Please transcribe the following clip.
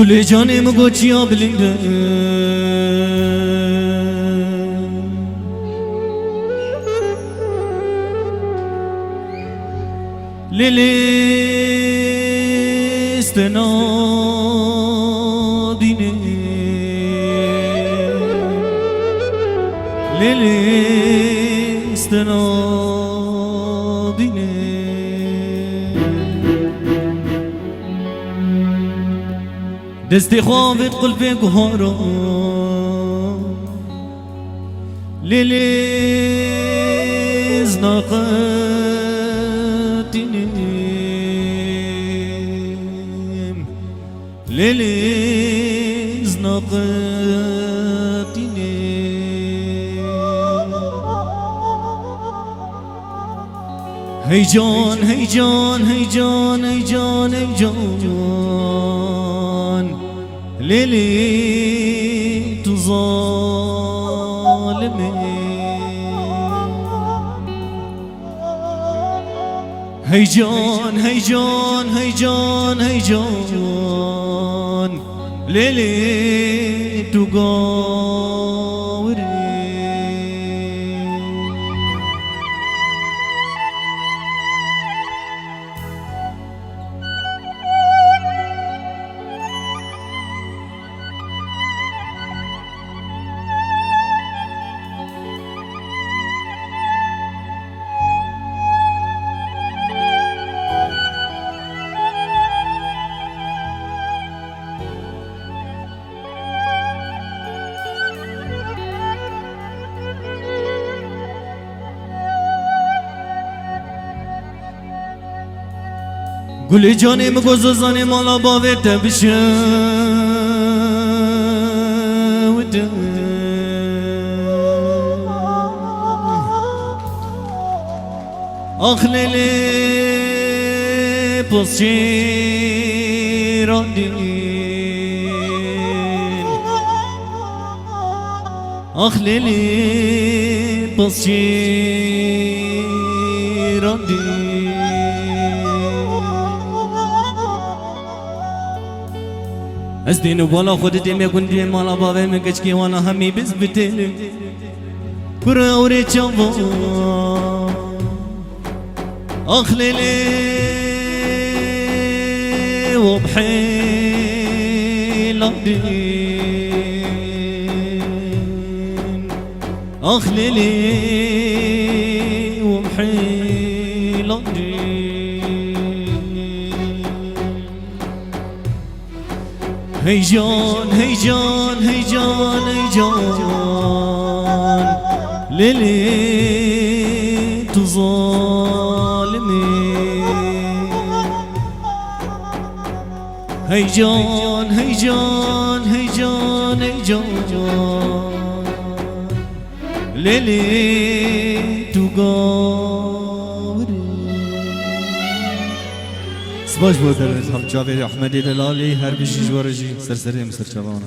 گل جانم گوچیا بلنده لیلی استنادینه لیلی استنادینه دستی خوابت قلبی گهارا لیلی زناقتینیم لیلی زناقتینیم هی جان هی جان هی جان هی جان هی جان لیلی تو ظالمی هی جان هی جان هی جان هی جان لیلی تو گاوری گل جانم گذازان مالا باوت بشه آخ لیلی پس چیرادین آخ لیلی پس چیرادین از دین و بالا خودت میکن دین مالا باوی میکش کی وانا همی بز بتل پر اوری چوا آخ لیلی و بحیل دین آخ لیلی و بحیل دین هی جان هی جان هی جان هی جان لیلی تو ظالمی هی جان هی جان هی جان هی جان لیلی تو گاوری سباش بودرز هم جاوید احمدی دلالی هر بیشی جوارجی سرسری مصر چوانه